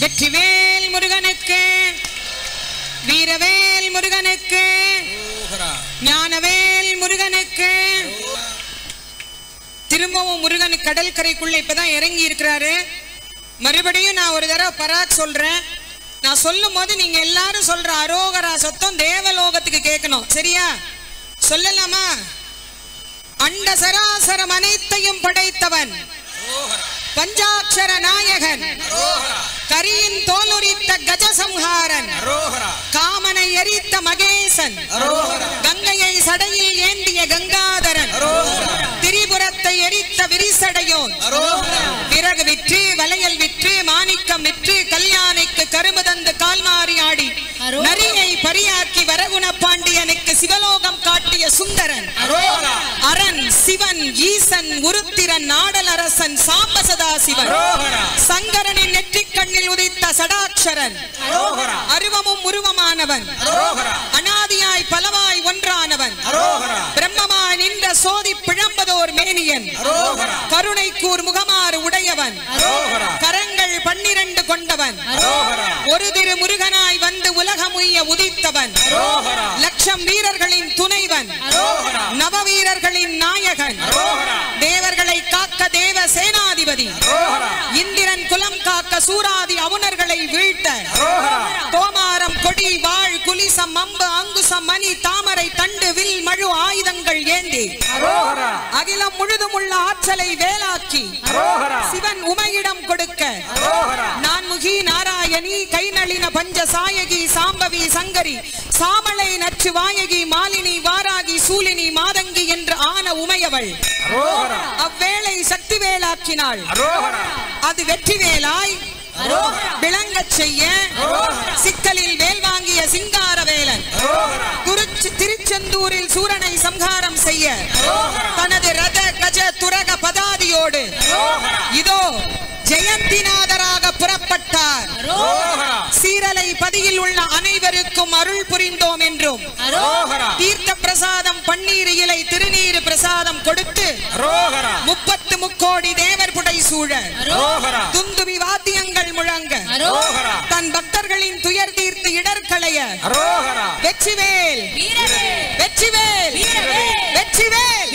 வெற்றிவேல் முருகனுக்கு, வீரவேல் முருகனுக்கு, ஞானவேல் முருகனுக்கு. திரும்பவும் முருகன் கடற்கரைக்குள்ள இப்பதான் இறங்கி இருக்கிறாரு. மறுபடியும் நான் ஒரு தடவை பராக் சொல்றேன். நான் சொல்லும் போது நீங்க எல்லாரும் சொல்ற அரோகரா சத்தம் தேவலோகத்துக்கு கேட்கணும். சரியா? சொல்லலாமா? அண்ட சராசரம் அனைத்தையும் படைத்தவன், பஞ்சாட்சர நாயகன், கரியின் தோலுரித்த கஜசம்ஹாரன், காமனை எரித்த மகேசன், கங்கையை சடையில் ஏந்திய கங்காதரன், திரிபுரத்தை எரித்த விரிசடையோன், விறகு விற்று வளையல் விற்று மாணிக்கம் விற்று கல்யாணிக்கு கரும்பு தந்து கால்மாறி ஆடி நரியை பரியாக்கி வரகுண பாண்டியனுக்கு சிவலோகம் காட்டிய சுந்தரன், அரண் சிவன் ஈசன் உருத்திரன் நாடல் அரசன் சாம்பசதா சிவன், சங்கரனின் நெற்றிக் கண்ணில் உதித்த சடாட்சரன், அருவமும் உருவமானவன், அனாதியாய் பலவாய் ஒன்றானவன், பிரம்மமாய் நின்ற சோதி பிழம்பதோர் மேனியன், கருணை கூர் முகமாறு உடையவன், கரங்கள் 12 கொண்டவன், ஒரு திரு முருகனாய் வந்து உலகமுய்ய உதித்தவன், லட்சம் வீரர்களின் துணைவன், நவ வீரர்களின் நாயகன், தேவர்களை காக்க தேவ சேனாதிபதி, இந்திரன் குலம் காக்க சூராதி அவுணர்களை வீழ்த்த, கோமாரம் கொடி வாழ் குலிசம் அம்பு அங்குசம் மணி தாமரை தண்டு வில் மழு ஆயுதங்கள் ஏந்தி அகிலம் முழுதும் உள்ள ஆற்றலை வேலாக்கி சிவன் உமையிடம் கொடுக்க, நான்முகி நாராயணி கை நளின பஞ்ச சாயகி சாம்பவி சங்கரி சாமலை நச்சு வாயகி மாலினி வாராகி சூலினி மாதங்கி என்று ஆன உமையவள் அவ்வேளை சக்தி வேலாக்கினாள். அது வெற்றி வேலாய் விளங்கச் செய்ய சிக்கலில் வேல் வாங்கிய சிங்கார வேலன் திருச்செந்தூரில் சூரனை சம்ஹாரம் செய்ய தனது ரத கஜ துரக பதாதியோடு இதோ ஜெயந்திநாதராக புறப்பட்டார். சீரலை பதியில் உள்ள அனைவருக்கும் அருள் புரிந்தோம் என்றும், தீர்த்த பிரசாதம் பன்னீர் இலை திருநீர் பிரசாதம் கொடுத்து 30 முக்கோடி தேவர் புடை சூழ துந்துவி வாத்தியங்கள் முழங்க தன் பக்தர்களின் துயர் தீர்த்து இடர்களைய வெற்றிவேல் வெற்றிவேல் வெற்றிவேல்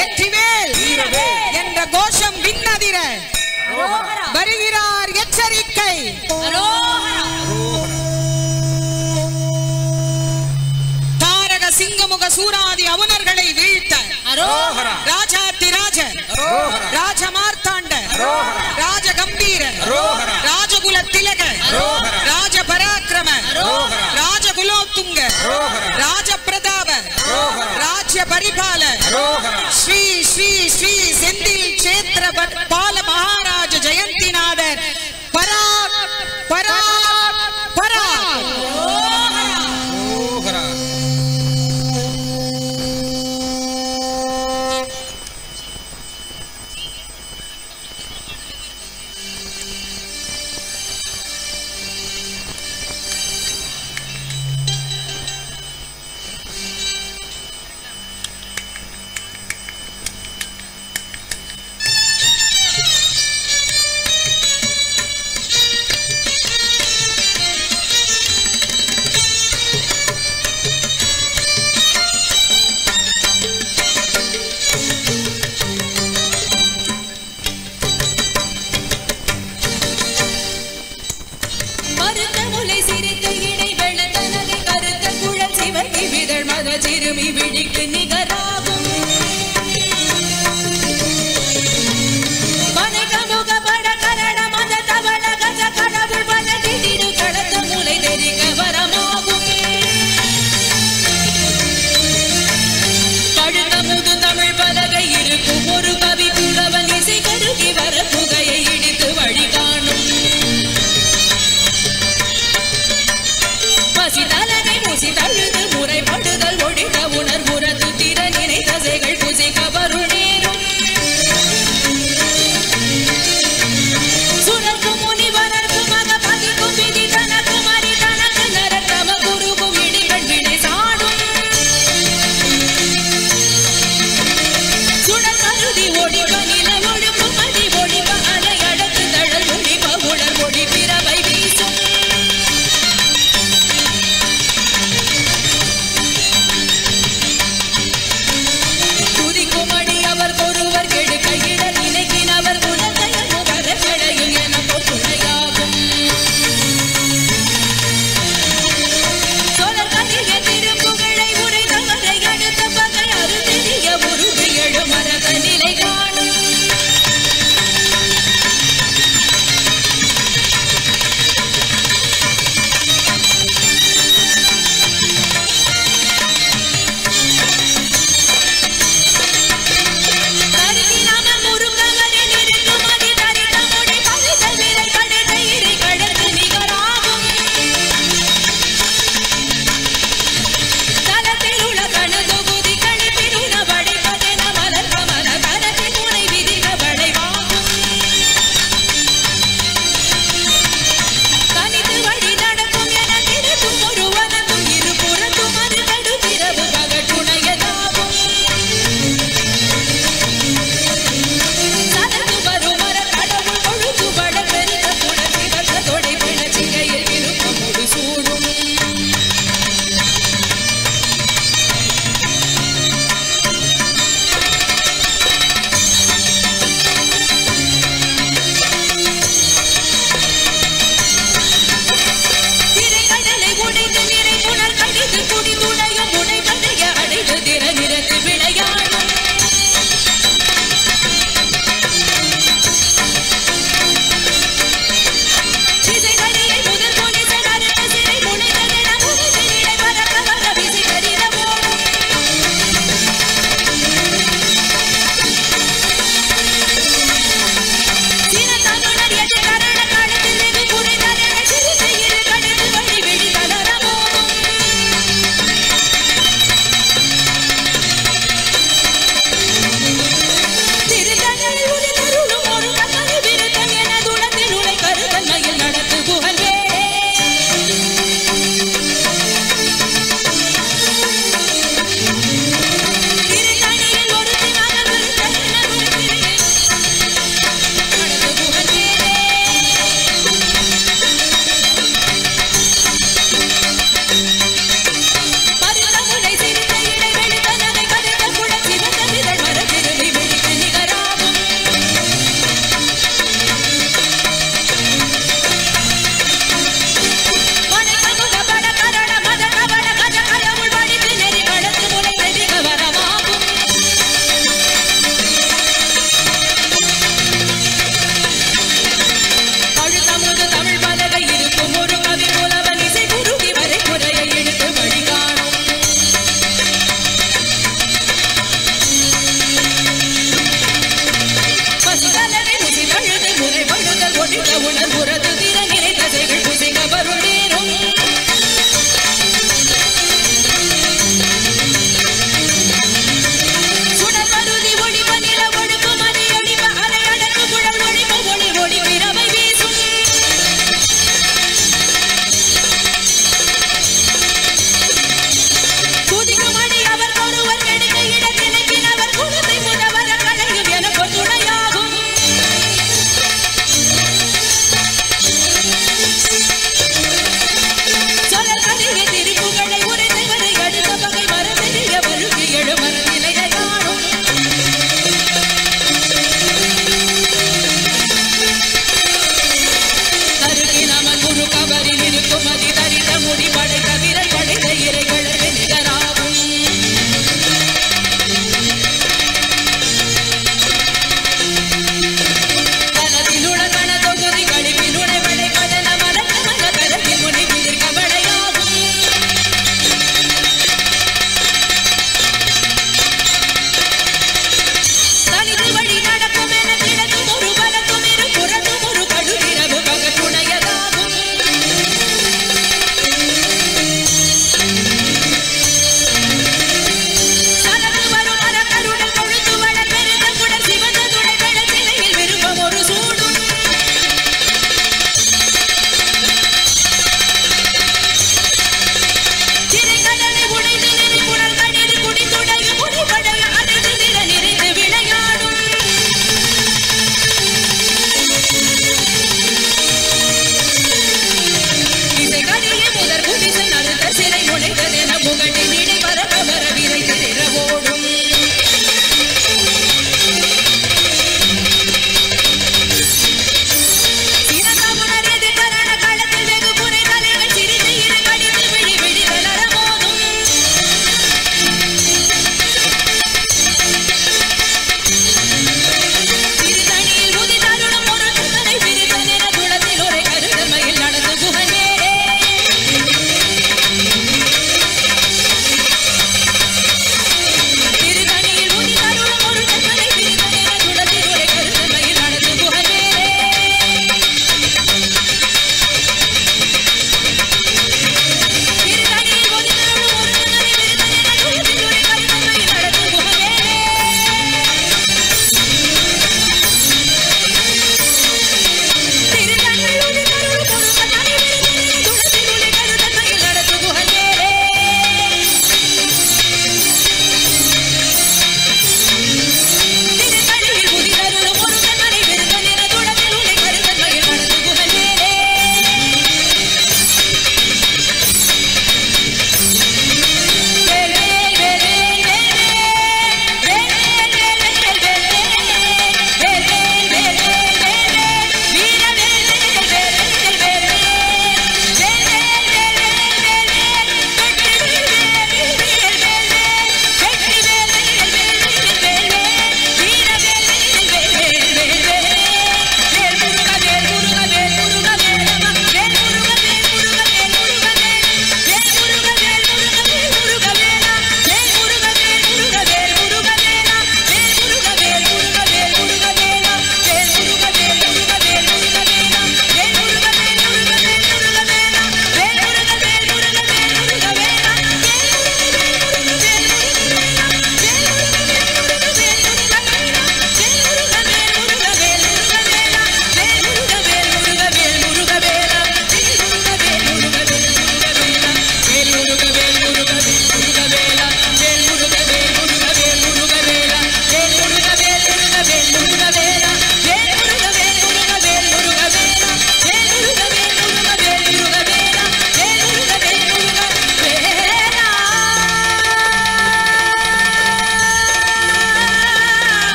வெற்றிவேல் என்ற கோஷம் விண்ணதிர வருகிறார். எச்சரிக்கை! தாரக சிங்கமுக சூராதி அவுணர்களை வீழ்த்த ராஜாதிராஜ ராஜமார்த்தாண்ட ராஜகம்பீர ராஜகுல திலக ராஜ பராக்கிரம ராஜகுலோத்துங்க ராஜபிரதாப ராஜ்ய பரிபால ஸ்ரீ ஸ்ரீ ஸ்ரீ செந்தில் கஷேத்திர பால மகாராஜ ஜெயந்திநாதர் பராக் பராக் பராக். சிறுமி விழிக்கு நிகராகும் பனகமுக பட கரட மத தவள கஜ கடவுள் பல திடீரு கடத்த மூளை தெரிக்க வரமாகும் கழுத்தமுது தமிழ் பலகை இருக்கும் ஒரு கவி புலவன் இசை கருகி வர புகையை இடித்து வழி காணும் பசி தலனை மூசி தழுது முறைப்படுதல் ஒழித்த உணர்வுறது திறனினை தசைகள் புசி கவரு நேரும் சுரர்க்கும் முனிவரர்க்கும் மக பதிக்கும் விதி தனக்கும் அரி தனக்கு நரத்தம குருவும் இடிகள் வினை சாடும் சுடர் கருதி ஒழிப்ப நில ஒழுப்பு மதி ஒழிப்ப அலை அடக்கு தழல் முடிப்ப உடல் ஒழி பிறவை குடைந்து நிறை புனர் கடிது குடி துணையும் முனை படைய அடைந்து திற நிறத்து விளையாடும் திசைகளியை முதல் கொடி செடாரிட்ட சிறை முனைகளிட முனைந்து நிலை பறக்க வர விசை கரித போடும் சீன தமிழர் எட்டு கரண காலத்தில் வெகு குறை தரண சிறுத்தையில் கடிது வழி வெளி தளர போடும்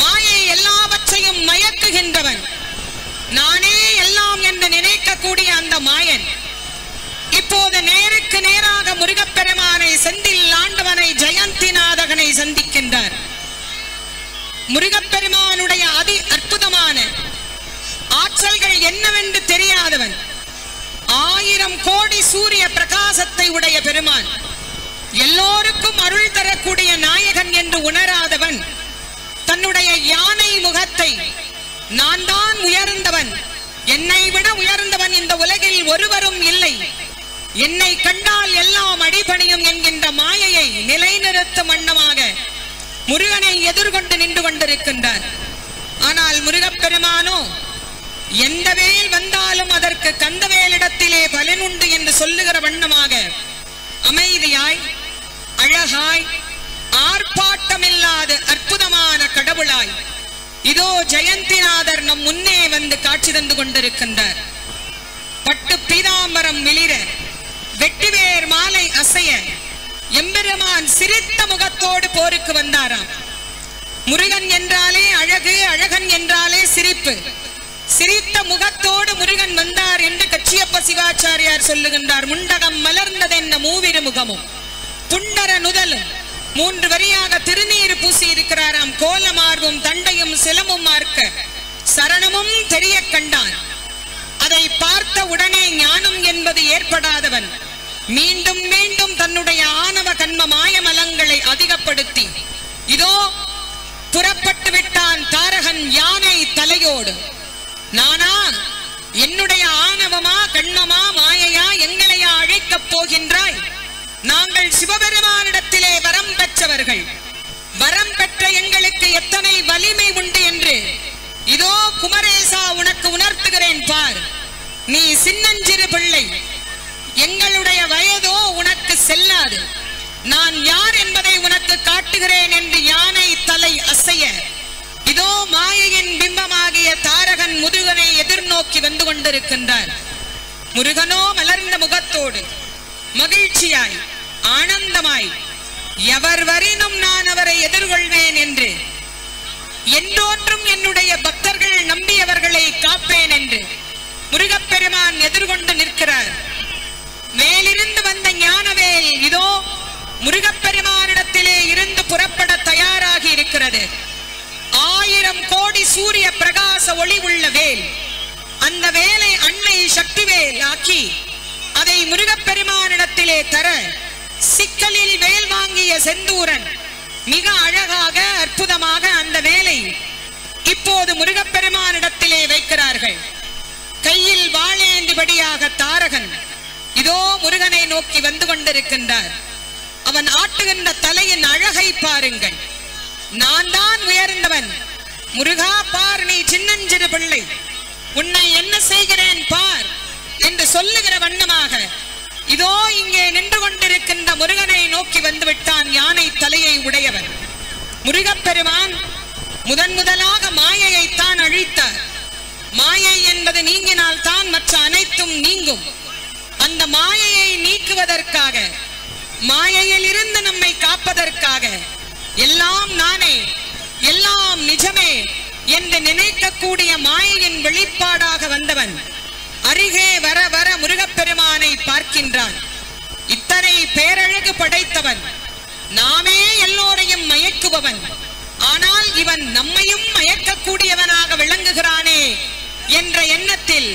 மாயை எல்லாவற்றையும் மயக்குகின்றவன், நானே எல்லாம் என்று நினைக்கக்கூடிய அந்த மாயன் இப்போது நேருக்கு நேராக முருகப்பெருமானை, செந்தில் ஆண்டவனை, ஜெயந்திநாதகனை சந்திக்கின்றார். முருகப்பெருமானுடைய அதி அற்புதமான ஆற்றல்கள் என்னவென்று தெரியாதவன், 1000 கோடி சூரிய பிரகாசத்தை உடைய பெருமான், எல்லோருக்கும் அருள் தரக்கூடிய நாயகன் என்று உணராதவன், தன்னுடைய யானை முகத்தை நான் தான் உயர்ந்தவன், என்னை விட உயர்ந்தவன் இந்த உலகில் ஒருவரும் இல்லை, என்னை கண்டால் எல்லாம் அடிபணியும் என்கின்ற மாயையை நிலைநிறுத்தும் வண்ணமாக முருகனை எதிர்கொண்டு நின்று கொண்டிருக்கின்றார். ஆனால் முருகப்பெருமானோ எந்த வேல் வந்தாலும் அதற்கு கந்தவேலிடத்திலே பலனுண்டு என்று சொல்லுகிற வண்ணமாக அமைதியாய், அழகாய், ஆர்ப்பாட்டமில்லாத அற்புதமான கடவுளாய் இதோ ஜெயந்திநாதர் நம் முன்னே வந்து காட்சி தந்து கொண்டிருக்கின்றார். பட்டு பீதாம்பரம் மிளிர, வெட்டிவேர் மாலை அசைய, எம்பெருமான் சிரித்த முகத்தோடு போருக்கு வந்தாராம். முருகன் என்றாலே அழகு, அழகன் என்றாலே சிரிப்பு. சிரித்த முகத்தோடு முருகன் வந்தார் என்று கச்சியப்ப சிவாச்சாரியார் சொல்லுகின்றார். முண்டகம் மலர்ந்ததென்ன மூவிரு முகமும் புண்டர நுதலும், 3 வரியாக திருநீர் பூசி இருக்கிறாராம். கோலமார்வும் தண்டையும் சிலமும் மார்க்க சரணமும் தெரிய கண்டான். அதை பார்த்த உடனே ஞானம் என்பது ஏற்படாதவன் மீண்டும் மீண்டும் தன்னுடைய ஆணவ கண்ம மாயமலங்களை அதிகப்படுத்தி இதோ புறப்பட்டு விட்டான் தாரகன் யானை தலையோடு. நானா, என்னுடைய ஆணவமா, கண்மமா, மாயையா, எங்களையா அழைக்கப் போகின்றாய்? நாங்கள் சிவபெருமானிடத்திலே வரம் பெற்றவர்கள், வரம் பெற்ற எங்களுக்கு எத்தனை வலிமை உண்டு என்று இதோ குமரேசா உனக்கு உணர்த்துகிறேன் பார். நீ சின்னஞ்சிறு பிள்ளை, எங்களுடைய வயதோ உனக்கு செல்லாது, நான் யார் என்பதை உனக்கு காட்டுகிறேன் என்று யானை தலை அசைய இதோ மாயையின் பிம்பமாகிய தாரகன் முருகனை எதிர்நோக்கி வந்து கொண்டிருக்கின்றார். முருகனோ மலர்ந்த முகத்தோடு மகிழ்ச்சியாய், ஆனந்தமாய், எவர் வரினும் நான் அவரை எதிர்கொள்வேன் என்று, என்றொன்றும் என்னுடைய பக்தர்கள் நம்பியவர்களை காப்பேன் என்று முருகப்பெருமான் எதிர்கொண்டு நிற்கிறார். மேலிருந்து வந்த ஞானவேல் இதோ முருகப்பெருமானிடத்திலே இருந்து புறப்பட தயாராகி இருக்கிறது. 1000 கோடி சூரிய பிரகாச ஒளி உள்ள வேல். அந்த வேலை அன்னை சக்திவேல் ஆக்கி அதை முருகப்பெருமானிடத்திலே தர சிக்கலில் வேல் வாங்கிய செந்தூரன் மிக அழகாக அற்புதமாக அந்த வேலை இப்போது முருகப்பெருமானிடத்திலே வைக்கிறார்கள். கையில் வாளேந்திபடியாக தாரகன் இதோ முருகனை நோக்கி வந்து கொண்டிருக்கின்றார். அவன் ஆட்டுகின்ற தலையின் அழகை பாருங்கள். நான் தான் உயர்ந்தவன், முருகா பார், நீ சின்னஞ்சிறு பிள்ளை, உன்னை என்ன செய்கிறேன் பார் என்று சொல்லுகிற வண்ணமாக இதோ இங்கே நின்று கொண்டிருக்கின்ற முருகனை நோக்கி வந்து விட்டான் யானை தலையை உடையவன். முருகப்பெருமான் முதலாக மாயையைத்தான் அழித்தார். மாயை என்பது நீங்கினால் தான் மற்ற அனைத்தும் நீங்கும். அந்த மாயையை நீக்குவதற்காக, மாயையில் இருந்து நம்மை காப்பதற்காக, எல்லாம் நானே, எல்லாம் நிஜமே என்று நினைக்கக்கூடிய மாயையின் வெளிப்பாடாக வந்தவன் அருகே வர வர முருகப்பெருமானை பார்க்கின்றான். இத்தனை பேரழகு படைத்தவன், நாமே எல்லோரையும் மயக்குபவன், ஆனால் இவன் நம்மையும் மயக்கக்கூடியவனாக விளங்குகிறானே என்ற எண்ணத்தில்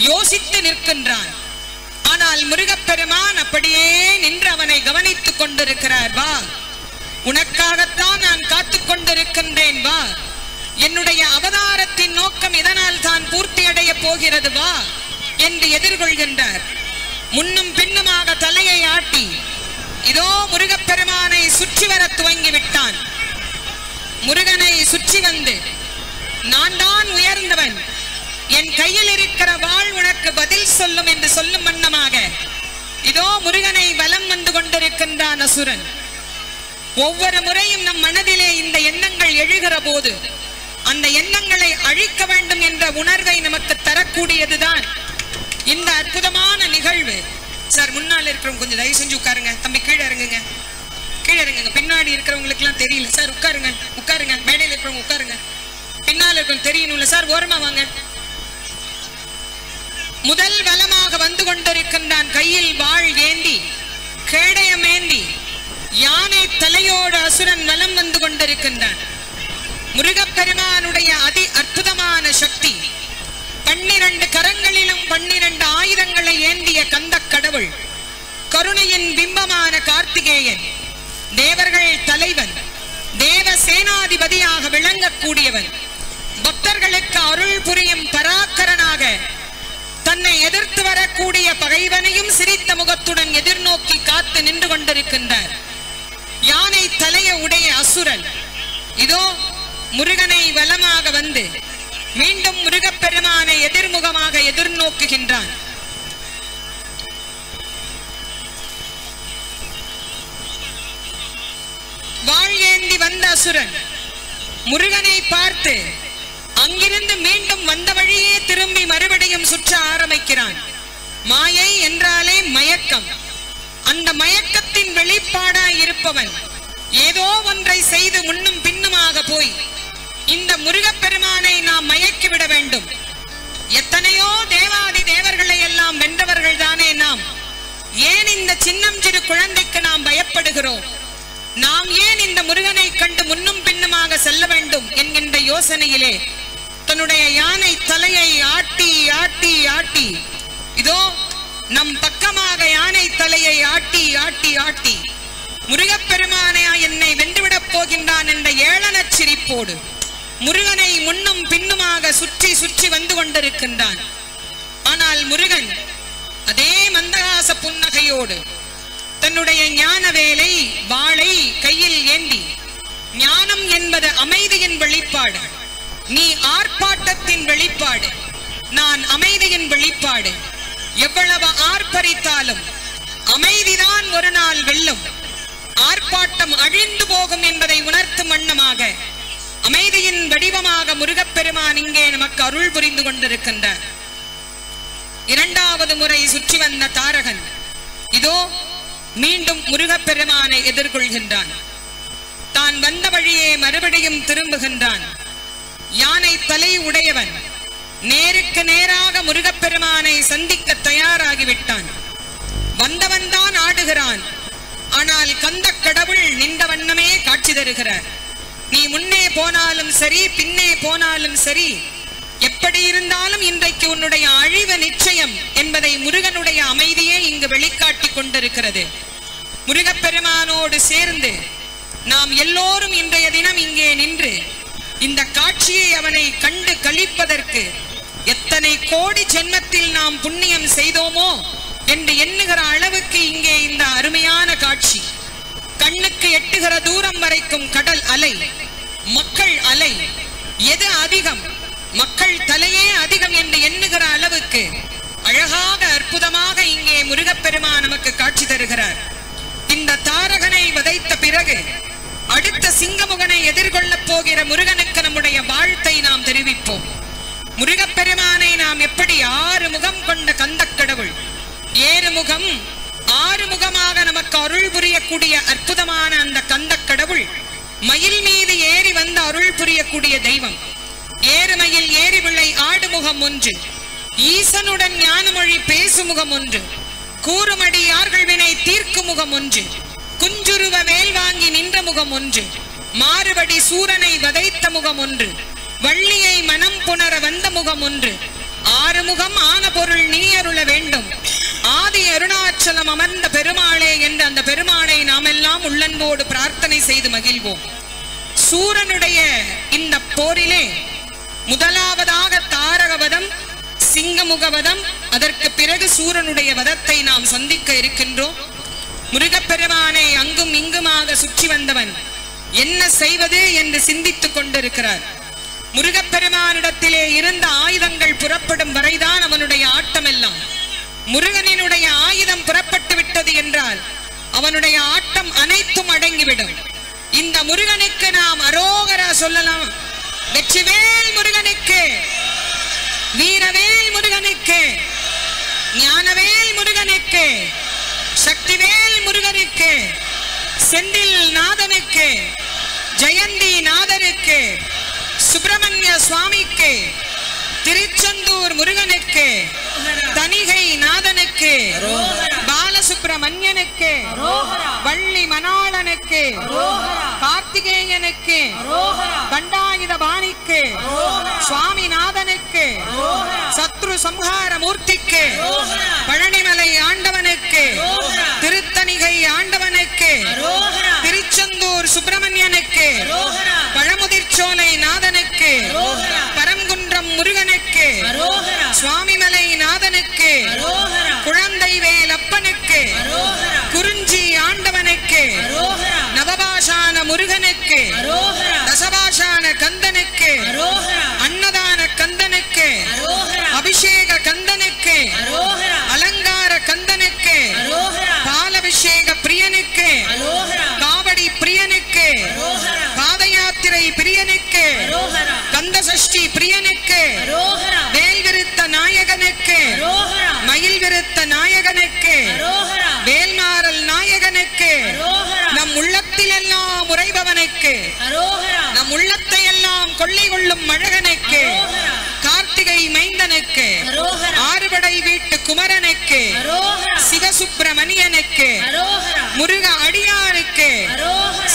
யோசித்து நிற்கின்றான். ஆனால் முருகப்பெருமான் அப்படியே நின்று அவனை கவனித்துக் கொண்டிருக்கிறார். வா, உனக்காகத்தான் நான் காத்துக் கொண்டிருக்கின்றேன், வா, என்னுடைய அவதாரத்தின் நோக்கம் இதனால் தான் பூர்த்தி அடைய போகிறது, வா என்று எதிர்கொள்கின்றார். முன்னும் பின்னுமாக தலையை ஆட்டி இதோ முருகப்பெருமானை சுற்றி வர துவங்கி விட்டான். முருகனை சுற்றி வந்து, நான் தான் உயர்ந்தவன், என் கையில் இருக்கிற வாள் உனக்கு பதில் சொல்லும் என்று சொல்லும் வண்ணமாக இதோ முருகனை வலம் வந்து கொண்டிருக்கின்றான் அசுரன். ஒவ்வொரு முறையும் நம் மனதிலே இந்த எண்ணங்கள் எழுகிற போது அந்த எண்ணங்களை அழிக்க வேண்டும் என்ற உணர்வை நமக்கு தரக்கூடியதுதான் இந்த அற்புதமான நிகழ்வு. சார், முன்னால் இருக்கிறவங்க கொஞ்சம் தயவு செஞ்சு உட்காருங்க. தம்பி, கீழே இறங்குங்க, கீழே இறங்குங்க. பின்னாடி இருக்கிறவங்களுக்கு எல்லாம் தெரியல. சார், உட்காருங்க, உட்காருங்க. மேடையில் இருக்கிறவங்க உட்காருங்க. இருக்கும் தெரியணும்ல சார், ஓரமா வாங்க. முதல் வலமாக வந்து கொண்டிருக்கின்றான், கையில் வாள் ஏந்தி கேடயம் ஏந்தி யானை தலையோடு அசுரன் வலம் வந்து கொண்டிருக்கின்றான். முருகப்பெருமானுடைய அதி அற்புதமான சக்தி, 12 கரங்களிலும் 12 ஆயுதங்களை ஏந்திய கந்த கடவுள், கருணையின் பிம்பமான கார்த்திகேயன், தேவர்கள் தலைவன், தேவ சேனாதிபதியாக விளங்கக்கூடியவன், பக்தர்களுக்கு அருள் புரியும் பராக்கரனாக தன்னை எதிர்த்து வரக்கூடிய பகைவனையும் சிரித்த முகத்துடன் எதிர்நோக்கி காத்து நின்று கொண்டிருக்கின்றார். யானை தலைய உடைய அசுரன் இதோ முருகனை வலமாக வந்து மீண்டும் முருகப்பெருமானை எதிர்முகமாக எதிர்நோக்குகின்றான். வாள் ஏந்தி வந்த அசுரன் முருகனை பார்த்து அங்கிருந்து மீண்டும் வந்த வழியே திரும்பி மறுபடியும் சுற்ற ஆரம்பிக்கிறான். மாயை என்றாலே மயக்கம். அந்த மயக்கத்தின் வெளிப்பாடாய் இருப்பவன் ஏதோ ஒன்றை செய்து முன்னும் பின்னுமாக போய் இந்த முருகப்பெருமானை நாம் மயக்கிவிட வேண்டும். எத்தனையோ தேவாதி தேவர்களை எல்லாம் வென்றவர்கள் தானே நாம். ஏன் இந்த சின்னம் சிறு குழந்தைக்கு நாம் பயப்படுகிறோம்? நாம் ஏன் இந்த முருகனை கண்டு முன்னும் பின்னுமாக செல்ல வேண்டும் என்கின்ற யோசனையிலே தன்னுடைய யானை தலையை ஆட்டி ஆட்டி ஆட்டி இதோ நம் பக்கமாக யானை தலையை ஆட்டி ஆட்டி ஆட்டி முருகப்பெருமானை என்னை வென்றுவிடப் போகின்றான் என்ற ஏளனச் சிரிப்போடு முருகனை முன்னும் பின்னுமாக சுற்றி சுற்றி வந்து கொண்டிருக்கின்றான். ஆனால் முருகன் அதே மந்தகாச புன்னகையோடு தன்னுடைய ஞான வேலை வாளை கையில் ஏந்தி, ஞானம் என்பது அமைதியின் வெளிப்பாடு, நீ ஆர்ப்பாட்டத்தின் வெளிப்பாடு, நான் அமைதியின் வெளிப்பாடு. எவ்வளவு ஆர்ப்பரித்தாலும் அமைதிதான் ஒரு நாள் வெல்லும். ஆர்ப்பாட்டம் அழிந்து போகும் என்பதை உணர்த்தும் வண்ணமாக அமைதியின் வடிவமாக முருகப்பெருமான் இங்கே நமக்கு அருள் புரிந்து கொண்டிருக்கின்றார். 2வது முறை சுற்றி வந்த தாரகன் இதோ மீண்டும் முருகப்பெருமானை எதிர்கொள்கின்றான். தான் வந்த வழியே மறுபடியும் திரும்புகின்றான். யானை தலை உடையவன் நேருக்கு நேராக முருகப்பெருமானை சந்திக்க தயாராகிவிட்டான். வந்தவன் தான் ஆடுகிறான். ஆனால் கந்த கடவுள் நின்ற வண்ணமே காட்சி தருகிறார். நீ முன்னே போனாலும் சரி, பின்னே போனாலும் சரி, எப்படி இருந்தாலும் இன்றைக்கு உன்னுடைய அழிவு நிச்சயம் என்பதை முருகனுடைய அமைதியே இங்கு வெளிக்காட்டி கொண்டிருக்கிறது. முருகப்பெருமானோடு சேர்ந்து நாம் எல்லோரும் இன்றைய தினம் இங்கே நின்று இந்த காட்சியை அவனை கண்டு களிப்பதற்கு எத்தனை கோடி ஜென்மத்தில் நாம் புண்ணியம் செய்தோமோ என்று எண்ணுகிற அளவுக்கு இங்கே இந்த அருமையான காட்சி. கண்ணுக்கு எட்டுகிற தூரம் வரைக்கும் கடல் அலை, மக்கள் அலை. எது அதிகம்? மக்கள் தலையே அதிகம் என்று எண்ணுகிற அளவுக்கு அழகாக அற்புதமாக இங்கே முருகப்பெருமான் நமக்கு காட்சி தருகிறார். இந்த தாரகனை வதைத்த பிறகு அடுத்த சிங்கமுகனை எதிர்கொள்ளப் போகிற முருகனுக்கு நம்முடைய வாழ்த்தை நாம் தெரிவிப்போம். முருகப்பெருமானை நாம் எப்படி 6 முகம் கொண்ட கந்த கடவுள், 7 முகம் 6 முகமாக நமக்கு அருள் புரியக்கூடிய அற்புதமான அந்த கந்த கடவுள் மயில் மீது ஏறி வந்து அருள் புரியக்கூடிய தெய்வம். ஏறுமயில் ஏறி விளை ஆடுமுகம் ஒன்று, ஈசனுடன் ஞானமொழி பேசுமுகம் ஒன்று, கூறுமடி யார்கள் வினை தீர்க்கும் முகம் ஒன்று, குஞ்சுருவ வேல் வாங்கி நின்ற முகம் ஒன்று, மாறுபடி சூரனை வதைத்த முகம் ஒன்று, வள்ளியை மனம் புணர வந்த முகம் ஒன்று, 6 முகம் ஆன பொருள் நீ அருள வேண்டும், ஆதி அருணாச்சலம் அமர்ந்த பெருமாளே என்று அந்த பெருமாளை நாம் எல்லாம் உள்ளன்போடு பிரார்த்தனை செய்து மகிழ்வோம். சூரனுடைய இந்த போரிலே முதலாவதாக தாரகவதம், சிங்கமுகவதம், அதற்கு பிறகு சூரனுடைய வதத்தை நாம் சந்திக்க இருக்கின்றோம். முருகப்பெருமானை அங்கும் இங்குமாக சுற்றி வந்தவன் என்ன செய்வது என்று சிந்தித்துக் கொண்டிருக்கிறார். முருகப்பெருமானிடத்திலே இருந்த ஆயுதங்கள் புறப்படும் வரைதான் அவனுடைய ஆட்டம் எல்லாம். முருகனினுடைய ஆயுதம் புறப்பட்டு விட்டது என்றால் அவனுடைய ஆட்டம் அனைத்தும் அடங்கிவிடும். இந்த முருகனுக்கு நாம் அரோகரா சொல்லலாம். வெற்றிவேல் முருகனுக்கு, வீரவேல் முருகனுக்கு, ஞானவேல் முருகனுக்கு, சக்திவேல் முருகனுக்கு, செந்தில் நாதனுக்கு, ஜெயந்தி நாதனுக்கு, சுப்பிரமணிய சுவாமிக்கு, திருச்செந்தூர் முருகனுக்கு, தணிகை நாதனுக்கு, பாலசுப்பிரமணியனுக்கு, வள்ளி மணாளனுக்கு, கார்த்திகேயனுக்கு, தண்டாயுத பாணிக்கு, சுவாமிநாதனுக்கு, சத்ரு சம்ஹார மூர்த்திக்கு, பழனிமலை ஆண்டவனுக்கு, திருத்தணிகை ஆண்டவனுக்கு, திருச்செந்தூர் சுப்பிரமணியனுக்கு, பழமுதிர்ச்சோலை நாதனுக்கு, பரங்குன்றம் முருகனுக்கு, சுவாமிமலை நாதனுக்கு, குழந்தை வேலப்பனுக்கு, குறிஞ்சி ஆண்டவனுக்கு, நவபாஷான முருகனுக்கு, தசபாஷான கந்தனுக்கு, அன்னதான கந்தனுக்கு, அபிஷேக கந்தனுக்கு, அலங்கார கந்தனுக்கு, பாலபிஷேக பிரியனுக்கு, காவடி பிரியனுக்கு, பாத யாத்திரை பிரியனுக்கு, கந்த சஷ்டி பிரியனுக்கு, வேல் விருத்த நாயகனுக்கு, மயில் விருத்த நாயகனுக்கு, வேல்மாறல் நாயகனுக்கு, நம் உள்ளத்தில் எல்லாம் உறைபவனுக்கு, நம் உள்ளத்தை எல்லாம் கொள்ளை கொள்ளும் அழகனுக்கு, கார்த்திகை மைந்தனுக்கு, ஆறுபடை வீட்டு குமரனுக்கு, சிவசுப்பிரமணியனுக்கு, முருக அடியானுக்கு,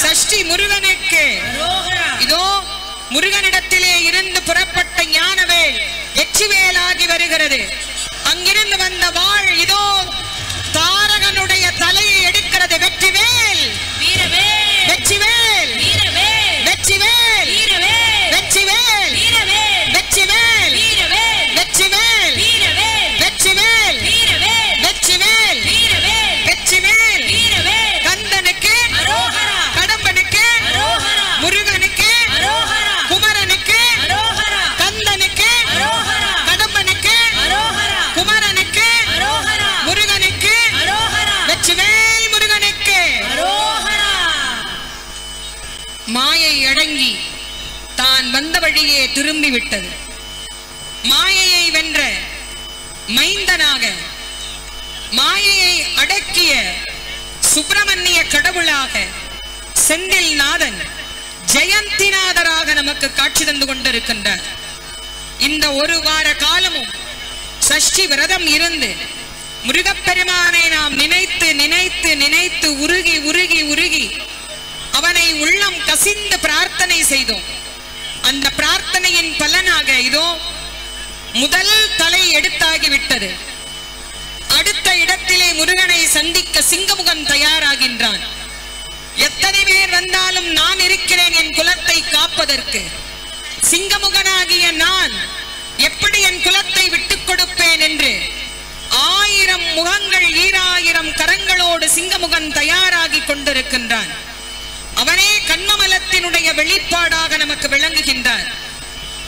சஷ்டி முருகனுக்கு, இதோ முருகனிடத்திலே இருந்து புறப்பட்ட ஞானவேல் வெற்றிவேலாகி வருகிறது. அங்கிருந்து வந்த வாழ் இதோ தாரகனுடைய தலையை எடுக்கிறது. வெற்றிவேல், வெற்றிவேல், வெற்றிவேல், வெற்றிவேல், வெற்றிவேல், வெற்றிவேல், வெற்றிவேல், வெற்றிவேல், வெற்றிவேல், கந்தனுக்கு, கடம்பனுக்கு, முருகனுக்கு, குமரனுக்கு, கந்தனுக்கு, கடம்பனுக்கு, குமரனுக்கு, முருகனுக்கு, வெற்றிவேல் முருகனுக்கு. மாயை அடங்கி தான் வந்த வழியே திரும்பி விட்டது. மாயையை வென்ற மைந்தனாக, மாயையை அடக்கிய சுப்பிரமணிய கடவுளாக, செந்தில் நாதன் ஜெயந்திநாதராக நமக்கு காட்சி தந்து கொண்டிருக்கின்றார். இந்த ஒரு வார காலமும் சஷ்டி விரதம் இருந்து முருகப்பெருமானை நாம் நினைத்து நினைத்து நினைத்து உருகி உருகி உருகி அவனை உள்ளம் கசிந்து பிரார்த்தனை செய்தோம். அந்த பிரார்த்தனையின் பலனாக இதோ முதல் தலை எடுத்தாகிவிட்டது. அடுத்த இடத்திலே முருகனை சந்திக்க சிங்கமுகன் தயாராகின்றான். எத்தனை பேர் வந்தாலும் நான் இருக்கிறேன் என் குலத்தை காப்பதற்கு. சிங்கமுகனாகிய நான் எப்படி என் குலத்தை விட்டுக் கொடுப்பேன் என்று 1000 முகங்கள் 1000 கரங்களோடு சிங்கமுகன் தயாராகி கொண்டிருக்கின்றான். அவனே கண்மமலத்தினுடைய வெளிப்பாடாக நமக்கு விளங்குகின்றார்.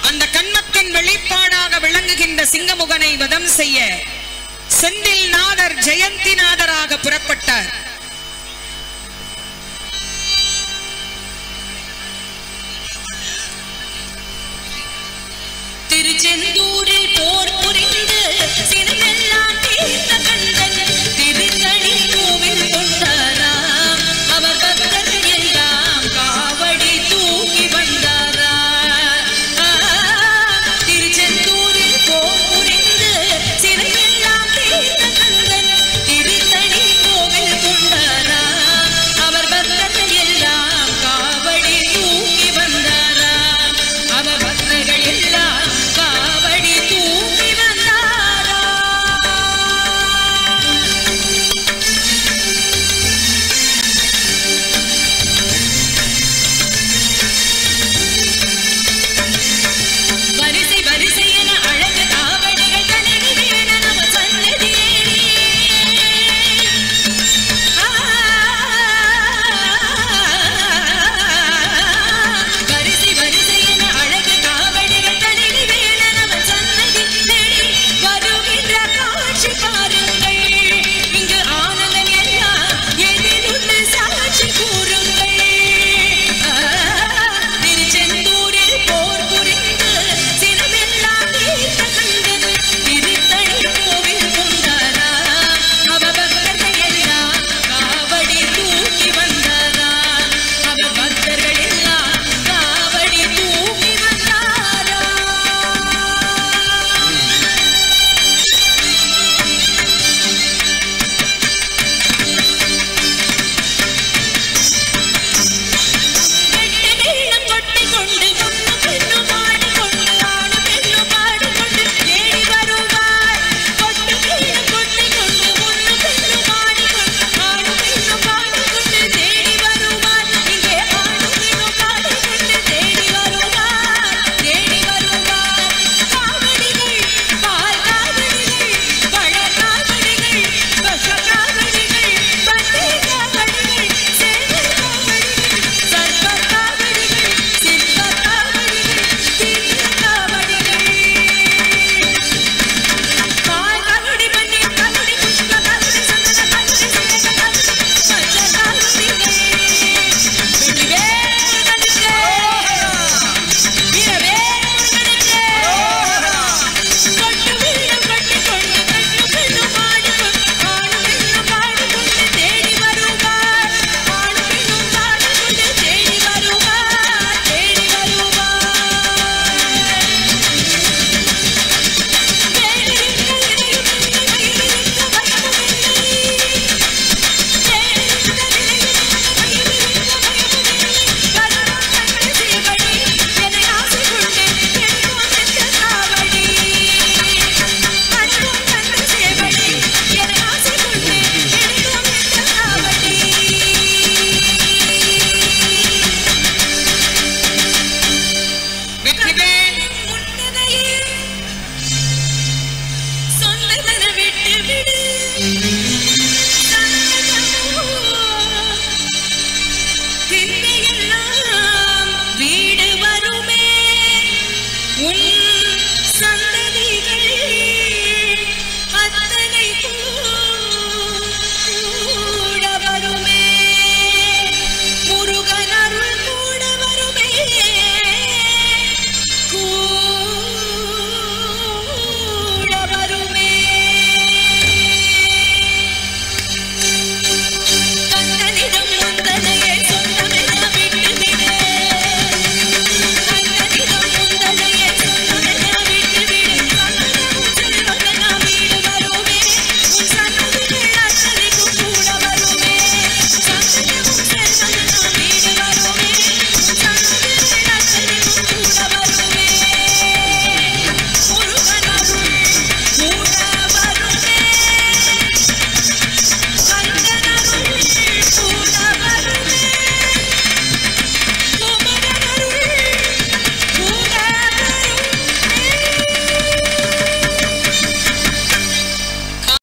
அந்த கண்மத்தின் வெளிப்பாடாக விளங்குகின்ற சிங்கமுகனை வதம் செய்ய செந்தில் நாதர் ஜெயந்திநாதராக புறப்பட்டார். திருச்செந்தூரில் போர் புரிந்து சினமெல்லாம் தீர்த்த கந்தன் திருத்தணி கோவில் கொண்டாராம். அவர் பக்தர்கள் எல்லாம் காவடி தூக்கி வந்தாராம். திருச்செந்தூரில் போர் புரிந்து சினமெல்லாம் தீர்த்த கந்தன் திருத்தணி கோவில் கொண்டாராம். அவர் பக்தர்கள் எல்லாம் காவடி தூக்கி வந்தாராம். அவர் பக்தர்கள் எல்லாம் காவடி உன்